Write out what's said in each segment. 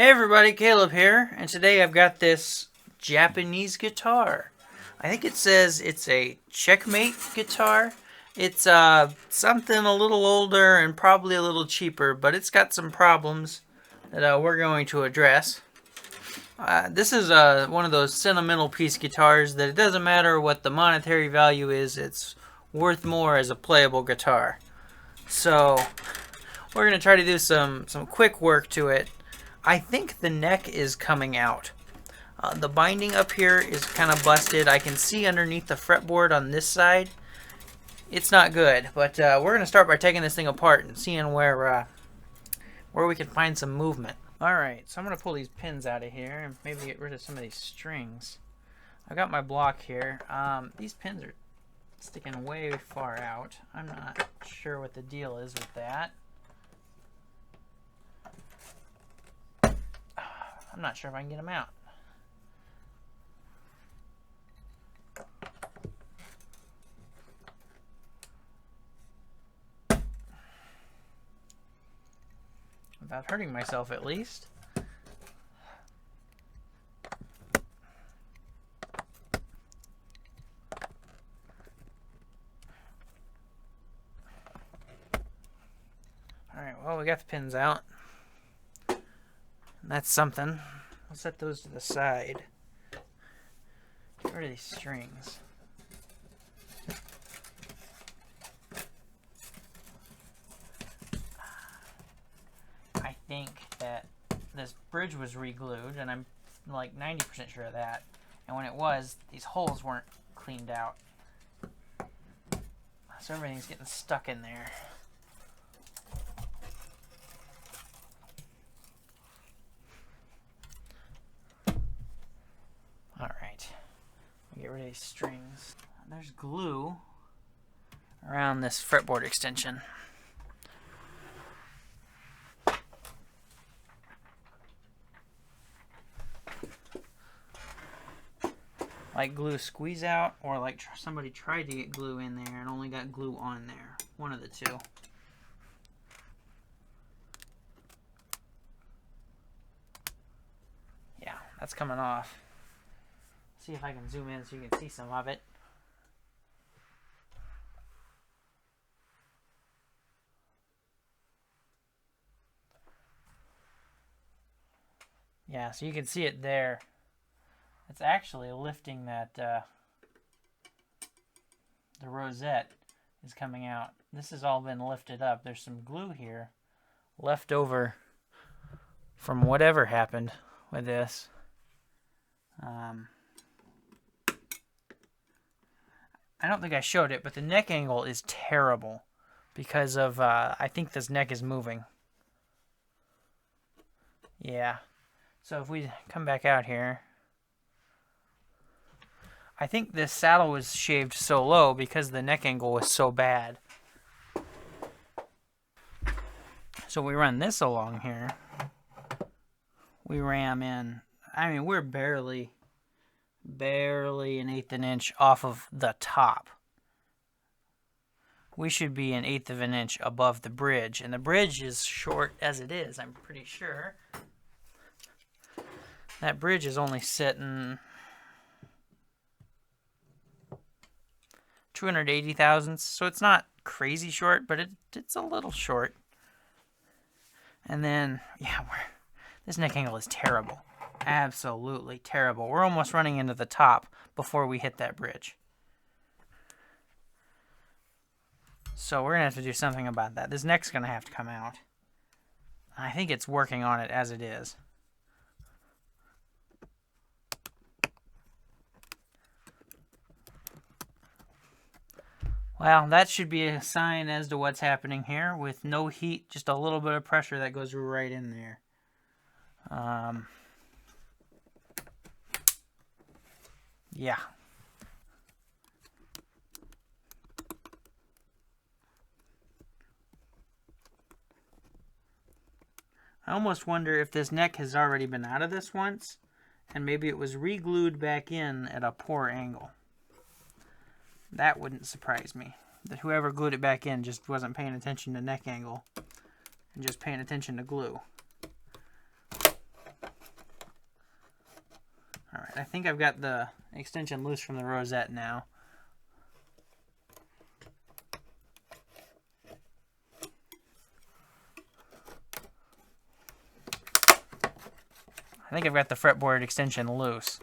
Hey everybody, Caleb here, and today I've got this Japanese guitar. I think it says it's a Checkmate guitar. It's something a little older and probably a little cheaper, but it's got some problems that we're going to address. This is one of those sentimental piece guitars that it doesn't matter what the monetary value is, it's worth more as a playable guitar. So we're going to try to do some quick work to it. I think the neck is coming out. The binding up here is kind of busted. I can see underneath the fretboard on this side. It's not good, but we're going to start by taking this thing apart and seeing where we can find some movement. Alright, so I'm going to pull these pins out of here and maybe get rid of some of these strings. I've got my block here. These pins are sticking way far out. I'm not sure what the deal is with that. I'm not sure if I can get them out. Without hurting myself, at least. Alright, well, we got the pins out. That's something. I'll set those to the side. Get rid of these strings. I think that this bridge was re-glued, and I'm like 90% sure of that. And when it was, these holes weren't cleaned out. So everything's getting stuck in there. Get rid of these strings. There's glue around this fretboard extension. Like glue squeeze out, or like somebody tried to get glue in there and only got glue on there. One of the two. Yeah, that's coming off. See if I can zoom in so you can see some of it. Yeah, so you can see it there. It's actually lifting that, the rosette is coming out. This has all been lifted up. There's some glue here left over from whatever happened with this. I don't think I showed it, but the neck angle is terrible because of, I think this neck is moving. Yeah. So if we come back out here, I think this saddle was shaved so low because the neck angle was so bad. So we run this along here. We ram in, I mean, we're barely 1/8 of an inch off of the top. We should be 1/8 of an inch above the bridge, and the bridge is short as it is, I'm pretty sure. That bridge is only sitting 280 thousandths, so it's not crazy short, but it's a little short. And then, yeah, this neck angle is terrible. Absolutely terrible. We're almost running into the top before we hit that bridge. So we're going to have to do something about that. This neck's going to have to come out. I think it's working on it as it is. Well, that should be a sign as to what's happening here with no heat, just a little bit of pressure that goes right in there. Yeah. I almost wonder if this neck has already been out of this once, and maybe it was re-glued back in at a poor angle. That wouldn't surprise me. That whoever glued it back in just wasn't paying attention to neck angle and just paying attention to glue. Alright, I think I've got the extension loose from the rosette now. I think I've got the fretboard extension loose.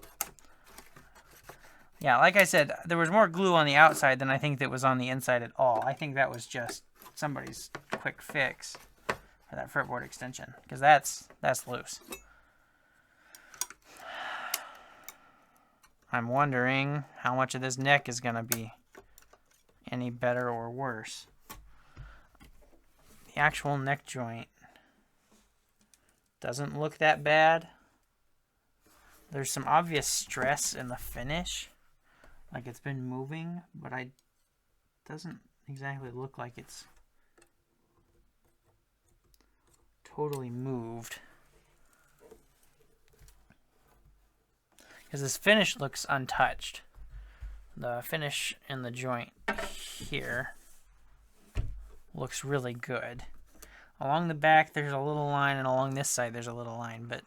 Yeah, like I said, there was more glue on the outside than I think that was on the inside at all. I think that was just somebody's quick fix for that fretboard extension, because that's loose. I'm wondering how much of this neck is going to be any better or worse. The actual neck joint doesn't look that bad. There's some obvious stress in the finish, like it's been moving, but it doesn't exactly look like it's totally moved. Because this finish looks untouched. The finish in the joint here looks really good. Along the back there's a little line, and along this side there's a little line, but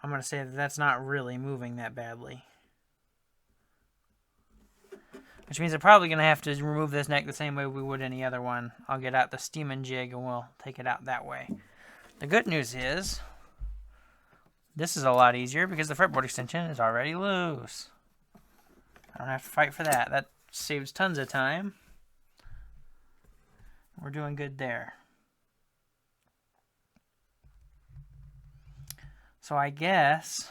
I'm going to say that that's not really moving that badly. Which means I'm probably going to have to remove this neck the same way we would any other one. I'll get out the steaming jig and we'll take it out that way. The good news is, this is a lot easier because the fretboard extension is already loose. I don't have to fight for that. That saves tons of time. We're doing good there. So I guess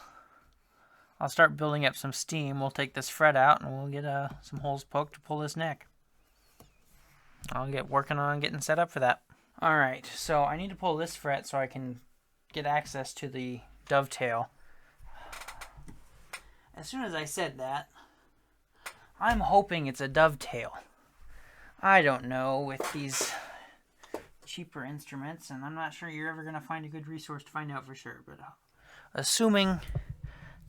I'll start building up some steam. We'll take this fret out and we'll get some holes poked to pull this neck. I'll get working on getting set up for that. Alright, so I need to pull this fret so I can get access to the dovetail. As soon as I said that, I'm hoping it's a dovetail. I don't know with these cheaper instruments, and I'm not sure you're ever going to find a good resource to find out for sure, but assuming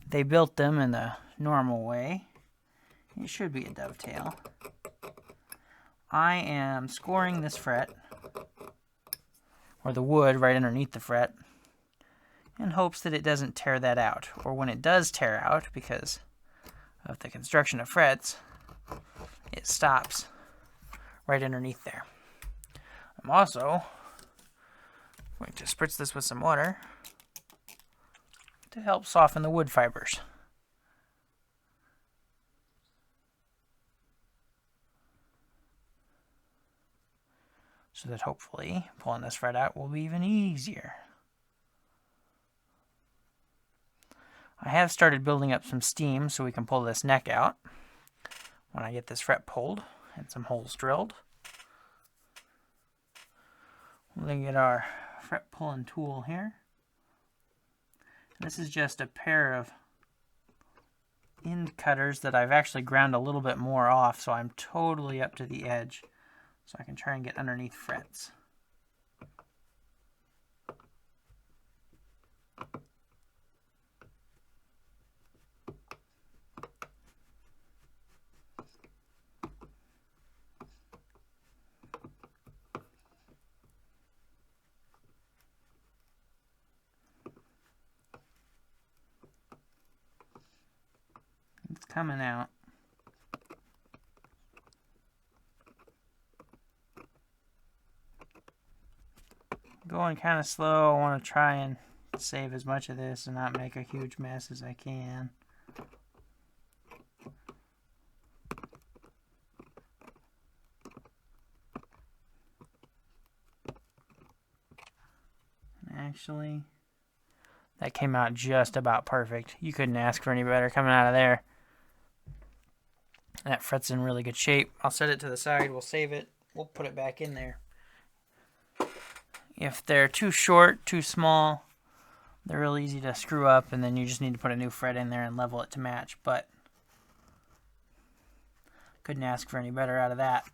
they built them in the normal way, it should be a dovetail. I am scoring this fret, or the wood right underneath the fret, in hopes that it doesn't tear that out. Or when it does tear out, because of the construction of frets, it stops right underneath there. I'm also going to spritz this with some water to help soften the wood fibers. So that hopefully pulling this fret out will be even easier. I have started building up some steam so we can pull this neck out when I get this fret pulled and some holes drilled. We're going to get our fret pulling tool here. This is just a pair of end cutters that I've actually ground a little bit more off, so I'm totally up to the edge, so I can try and get underneath frets. It's coming out. Going kind of slow. I want to try and save as much of this and not make a huge mess as I can. Actually, that came out just about perfect. You couldn't ask for any better coming out of there. That fret's in really good shape. I'll set it to the side. We'll save it. We'll put it back in there. If they're too short, too small, they're real easy to screw up, and then you just need to put a new fret in there and level it to match. But couldn't ask for any better out of that.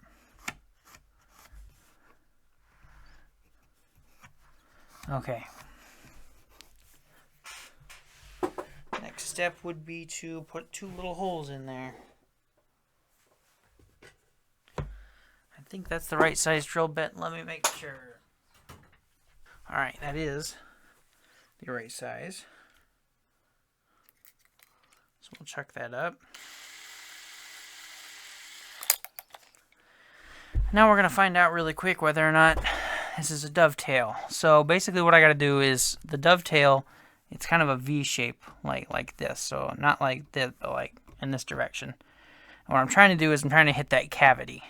Okay. Next step would be to put 2 little holes in there. I think that's the right size drill bit. Let me make sure. Alright, that is the right size. So we'll chuck that up. Now we're going to find out really quick whether or not this is a dovetail. So basically what I got to do is the dovetail, it's kind of a V shape like this. So not like this, but like in this direction. And what I'm trying to do is I'm trying to hit that cavity.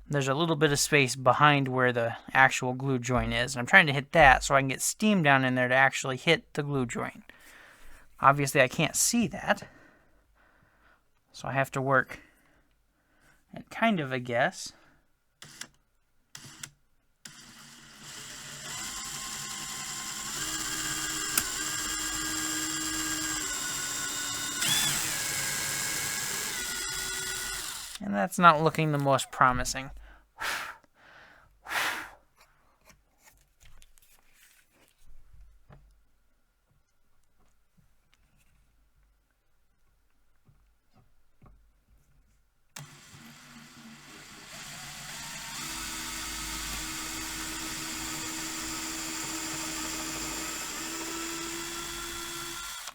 There's a little bit of space behind where the actual glue joint is. And I'm trying to hit that so I can get steam down in there to actually hit the glue joint. Obviously I can't see that. So I have to work at kind of a guess. And that's not looking the most promising.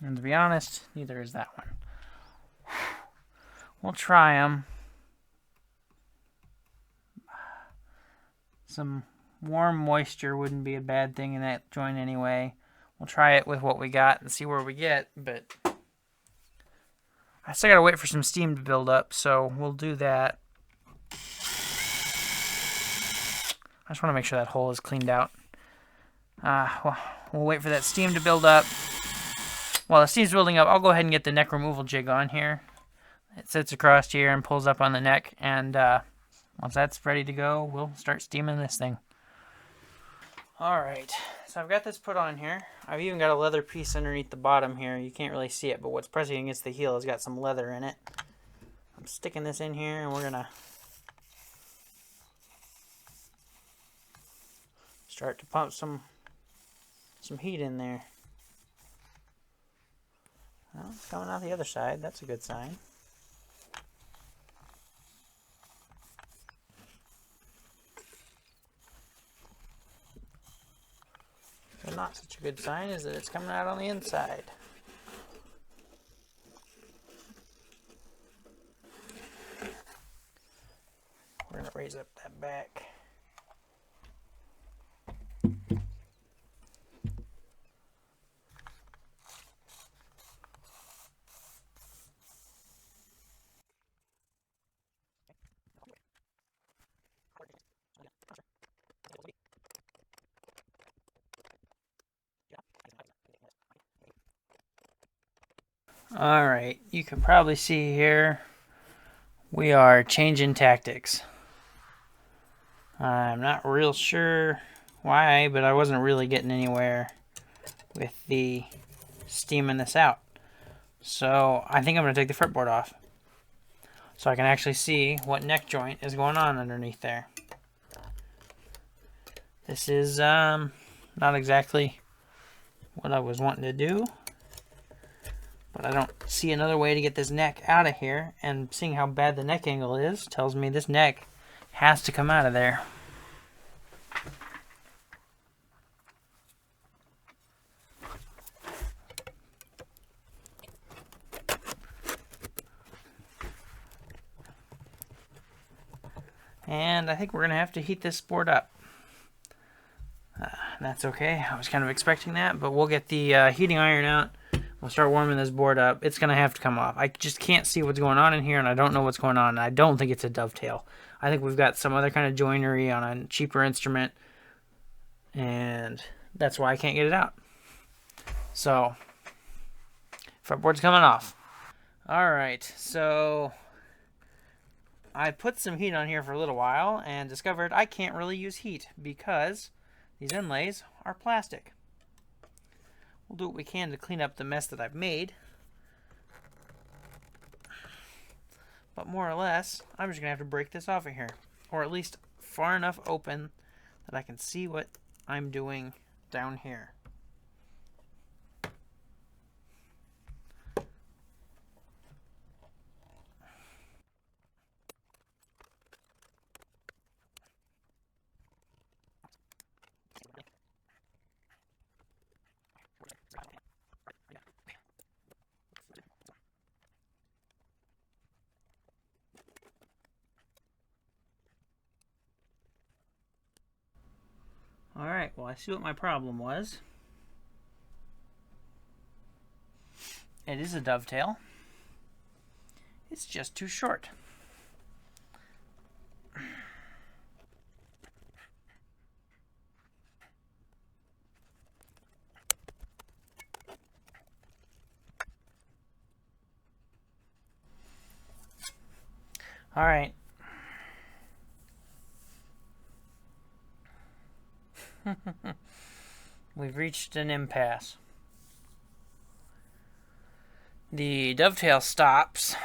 And to be honest, neither is that one. We'll try them. Some warm moisture wouldn't be a bad thing in that joint anyway. We'll try it with what we got and see where we get, but I still gotta wait for some steam to build up, so we'll do that. I just want to make sure that hole is cleaned out. We'll wait for that steam to build up. While the steam's building up, I'll go ahead and get the neck removal jig on here. It sits across here and pulls up on the neck, and once that's ready to go, we'll start steaming this thing. Alright, so I've got this put on here. I've even got a leather piece underneath the bottom here. You can't really see it, but what's pressing against the heel has got some leather in it. I'm sticking this in here, and we're going to start to pump some heat in there. Well, it's coming out the other side. That's a good sign. But not such a good sign is that it's coming out on the inside. We're going to raise up that back. Alright, you can probably see here we are changing tactics. I'm not real sure why, but I wasn't really getting anywhere with the steaming this out. So I think I'm going to take the fretboard off so I can actually see what neck joint is going on underneath there. This is not exactly what I was wanting to do, but I don't see another way to get this neck out of here, and seeing how bad the neck angle is tells me this neck has to come out of there. And I think we're going to have to heat this board up. That's okay. I was kind of expecting that, but we'll get the heating iron out. We'll start warming this board up. It's going to have to come off. I just can't see what's going on in here, and I don't know what's going on. I don't think it's a dovetail. I think we've got some other kind of joinery on a cheaper instrument, and that's why I can't get it out. So, fretboard's coming off. Alright, so I put some heat on here for a little while and discovered I can't really use heat because these inlays are plastic. We'll do what we can to clean up the mess that I've made. But more or less, I'm just going to have to break this off of here. Or at least far enough open that I can see what I'm doing down here. Alright, well I see what my problem was. It is a dovetail. It's just too short. Alright. We've reached an impasse. The dovetail stops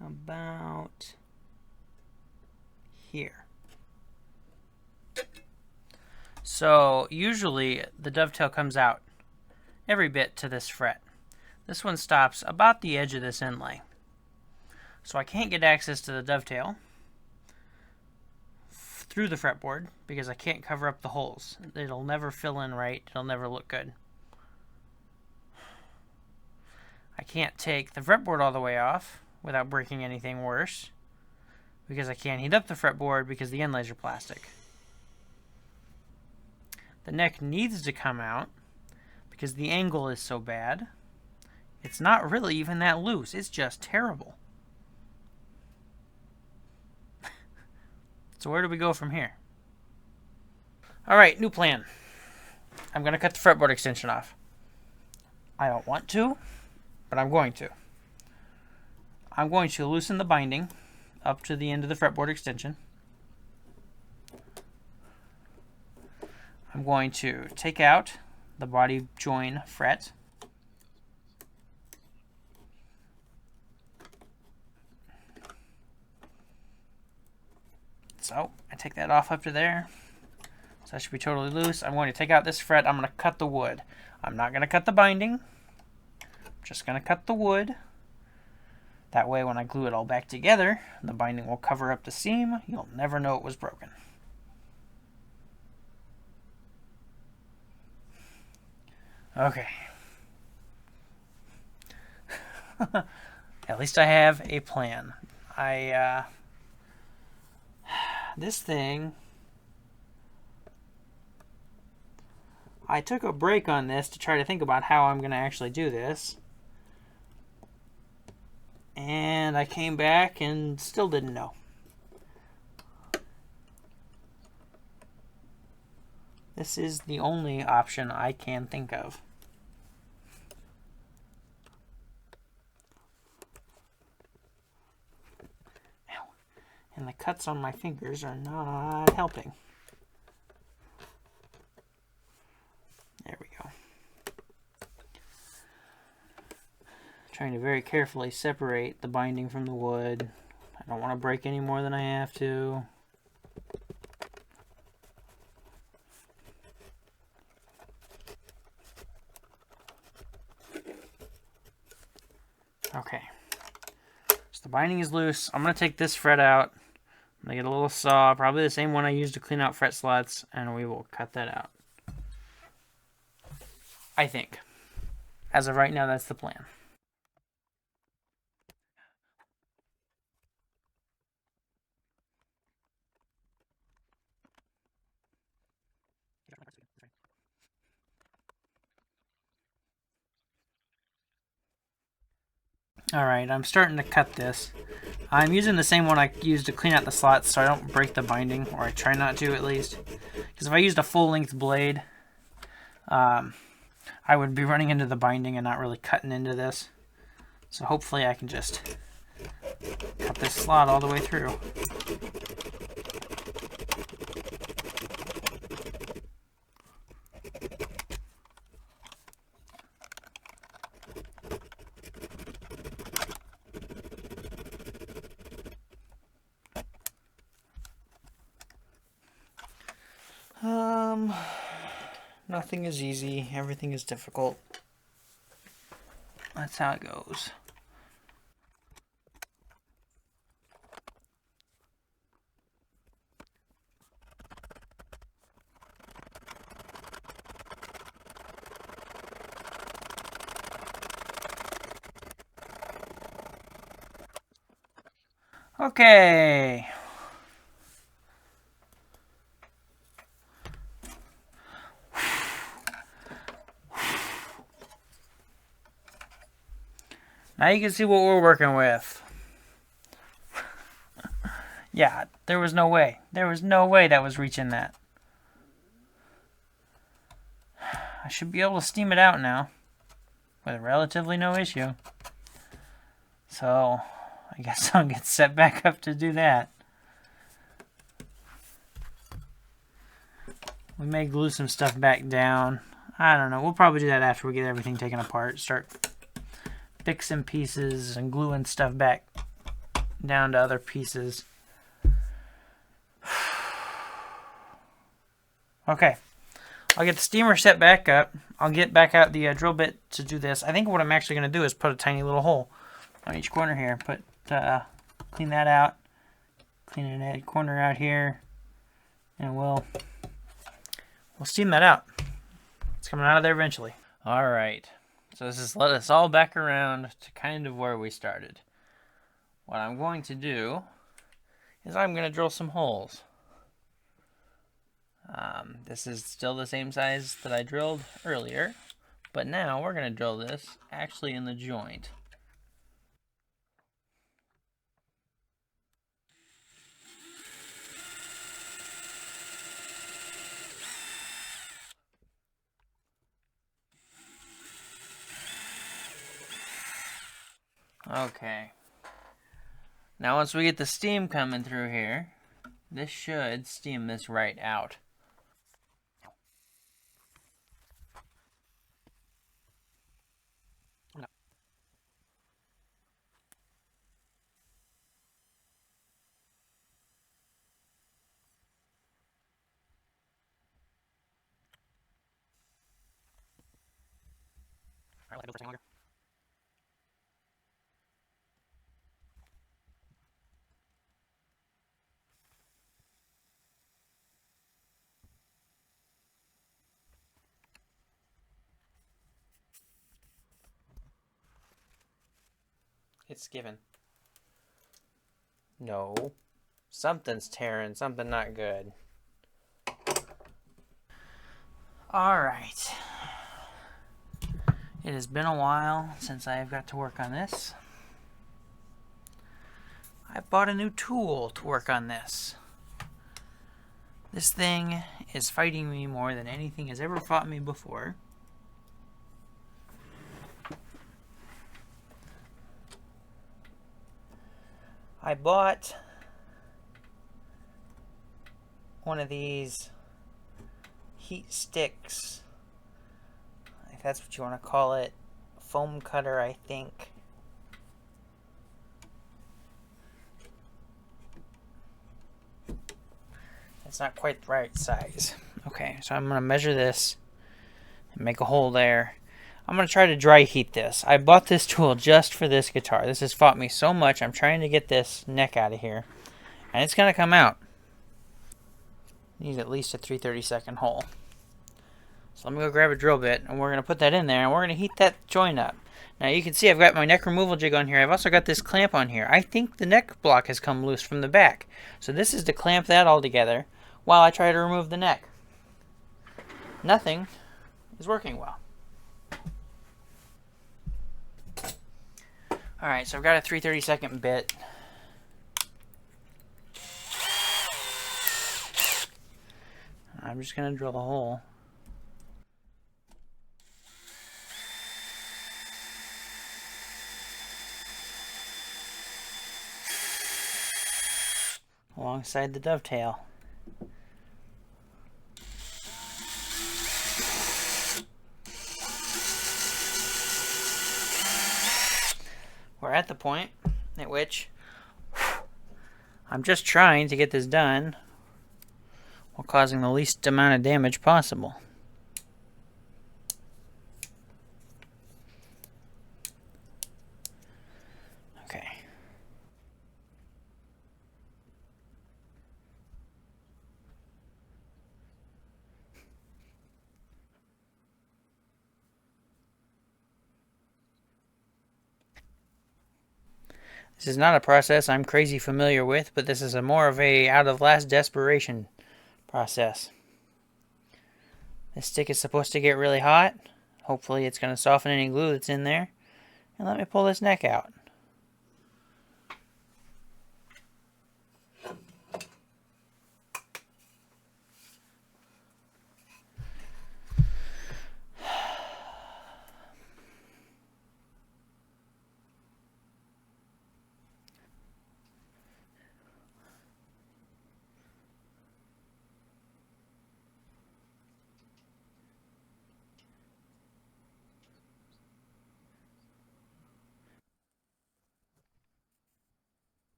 about here. So usually the dovetail comes out every bit to this fret. This one stops about the edge of this inlay. So I can't get access to the dovetail through the fretboard because I can't cover up the holes. It'll never fill in right. It'll never look good. I can't take the fretboard all the way off without breaking anything worse because I can't heat up the fretboard because the inlays are plastic. The neck needs to come out because the angle is so bad. It's not really even that loose. It's just terrible. So where do we go from here? Alright, new plan. I'm going to cut the fretboard extension off. I don't want to, but I'm going to. I'm going to loosen the binding up to the end of the fretboard extension. I'm going to take out the body join fret. So I take that off up to there. So that should be totally loose. I'm going to take out this fret. I'm going to cut the wood. I'm not going to cut the binding. I'm just going to cut the wood. That way when I glue it all back together, the binding will cover up the seam. You'll never know it was broken. Okay. At least I have a plan. This thing, I took a break on this to try to think about how I'm going to actually do this. And I came back and still didn't know. This is the only option I can think of. And the cuts on my fingers are not helping. There we go. Trying to very carefully separate the binding from the wood. I don't want to break any more than I have to. Okay. So the binding is loose. I'm going to take this fret out. I'm going to get a little saw, probably the same one I used to clean out fret slots, and we will cut that out. I think. As of right now, that's the plan. Alright, I'm starting to cut this. I'm using the same one I used to clean out the slots so I don't break the binding, or I try not to at least. Because if I used a full-length blade, I would be running into the binding and not really cutting into this. So hopefully I can just cut this slot all the way through. Nothing is easy. Everything is difficult. That's how it goes. Okay. Now you can see what we're working with. Yeah, there was no way. There was no way that was reaching that. I should be able to steam it out now with relatively no issue. So, I guess I'll get set back up to do that. We may glue some stuff back down. I don't know. We'll probably do that after we get everything taken apart. Start fixing pieces and gluing stuff back down to other pieces. Okay. I'll get the steamer set back up. I'll get back out the drill bit to do this. I think what I'm actually going to do is put a tiny little hole on each corner here. Clean that out. Clean the corner out here. And we'll steam that out. It's coming out of there eventually. All right. So this has led us all back around to kind of where we started. What I'm going to do is I'm going to drill some holes. This is still the same size that I drilled earlier, but now we're going to drill this actually in the joint. Okay. Now once we get the steam coming through here, this should steam this right out. It's given. No. Something's tearing, something not good. Alright. It has been a while since I have got to work on this. I bought a new tool to work on this. This thing is fighting me more than anything has ever fought me before. I bought one of these heat sticks, if that's what you want to call it, foam cutter, I think. It's not quite the right size. Okay, so I'm going to measure this and make a hole there. I'm going to try to dry heat this. I bought this tool just for this guitar. This has fought me so much. I'm trying to get this neck out of here. And it's going to come out. Need at least a 3/32 hole. So let me go grab a drill bit, and we're going to put that in there, and we're going to heat that joint up. Now you can see I've got my neck removal jig on here. I've also got this clamp on here. I think the neck block has come loose from the back. So this is to clamp that all together while I try to remove the neck. Nothing is working well. Alright, so I've got a 3/32 bit. I'm just going to drill a hole. Alongside the dovetail. We're at the point at which I'm just trying to get this done while causing the least amount of damage possible. Okay. This is not a process I'm crazy familiar with, but this is a more of a out of last desperation process. This stick is supposed to get really hot. Hopefully it's going to soften any glue that's in there. And let me pull this neck out.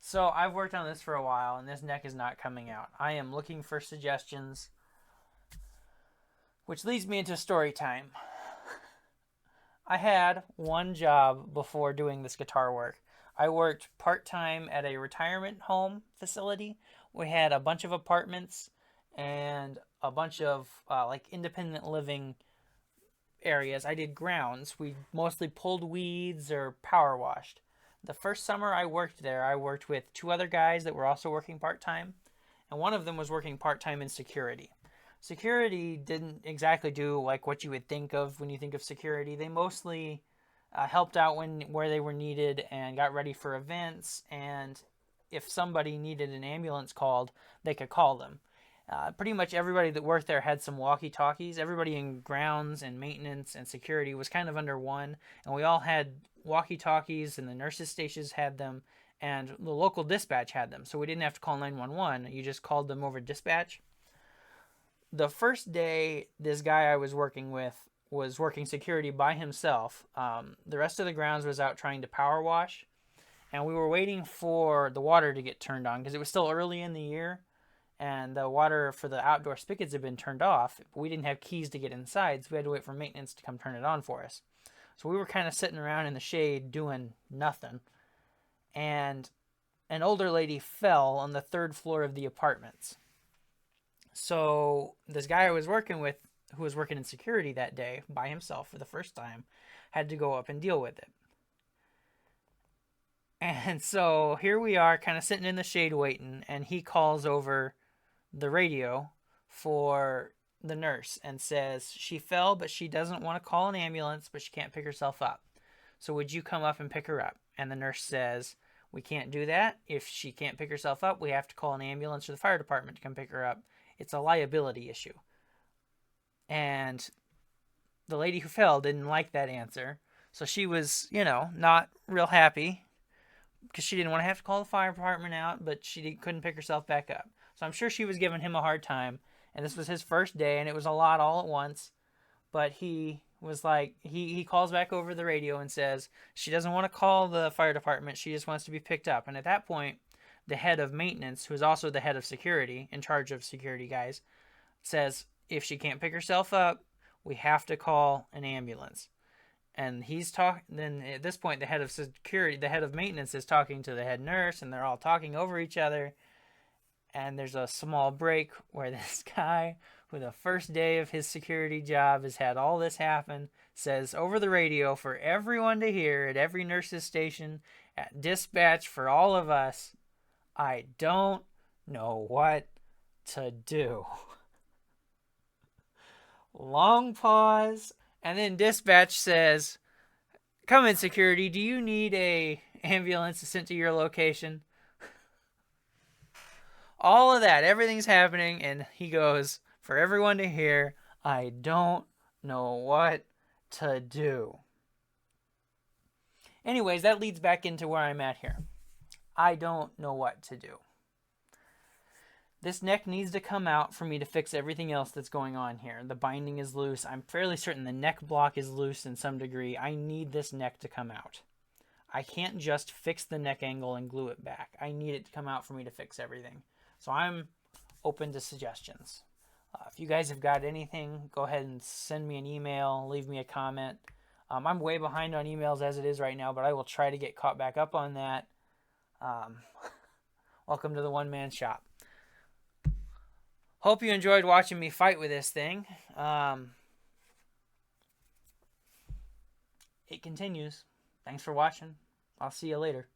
So I've worked on this for a while, and this neck is not coming out. I am looking for suggestions, which leads me into story time. I had one job before doing this guitar work. I worked part-time at a retirement home facility. We had a bunch of apartments and a bunch of like independent living areas. I did grounds. We mostly pulled weeds or power washed. The first summer I worked there, I worked with two other guys that were also working part-time, and one of them was working part-time in security. Security didn't exactly do like what you would think of when you think of security. They mostly helped out where they were needed and got ready for events, and if somebody needed an ambulance called, they could call them. Pretty much everybody that worked there had some walkie-talkies. Everybody in grounds and maintenance and security was kind of under one, and we all had walkie-talkies, and the nurses' stations had them, and the local dispatch had them. So we didn't have to call 911. You just called them over dispatch. The first day, this guy I was working with was working security by himself. The rest of the grounds was out trying to power wash, and we were waiting for the water to get turned on because it was still early in the year, and the water for the outdoor spigots had been turned off. We didn't have keys to get inside, so we had to wait for maintenance to come turn it on for us. So we were kind of sitting around in the shade doing nothing, and an older lady fell on the third floor of the apartments. So this guy I was working with, who was working in security that day by himself for the first time, had to go up and deal with it. And so here we are, kind of sitting in the shade waiting, and he calls over the radio for the nurse and says she fell, but she doesn't want to call an ambulance, but she can't pick herself up. So would you come up and pick her up? And the nurse says, we can't do that. If she can't pick herself up, we have to call an ambulance or the fire department to come pick her up. It's a liability issue. And the lady who fell didn't like that answer. So she was, not real happy because she didn't want to have to call the fire department out, but she couldn't pick herself back up. So I'm sure she was giving him a hard time. And this was his first day, and it was a lot all at once. But he was like, he calls back over the radio and says she doesn't want to call the fire department. She just wants to be picked up. And at that point, the head of maintenance, who is also the head of security, in charge of security guys, says if she can't pick herself up, we have to call an ambulance. And then at this point, the head of security, the head of maintenance is talking to the head nurse, and they're all talking over each other. And there's a small break where this guy, who the first day of his security job has had all this happen, says over the radio for everyone to hear at every nurse's station, at dispatch for all of us, I don't know what to do. Long pause, and then dispatch says, come in security, do you need a ambulance sent to your location? All of that, everything's happening, and he goes, for everyone to hear, I don't know what to do. Anyways, that leads back into where I'm at here. I don't know what to do. This neck needs to come out for me to fix everything else that's going on here. The binding is loose. I'm fairly certain the neck block is loose in some degree. I need this neck to come out. I can't just fix the neck angle and glue it back. I need it to come out for me to fix everything. So I'm open to suggestions. If you guys have got anything, go ahead and send me an email, leave me a comment. I'm way behind on emails as it is right now, but I will try to get caught back up on that. Welcome to the one-man shop. Hope you enjoyed watching me fight with this thing. It continues. Thanks for watching. I'll see you later.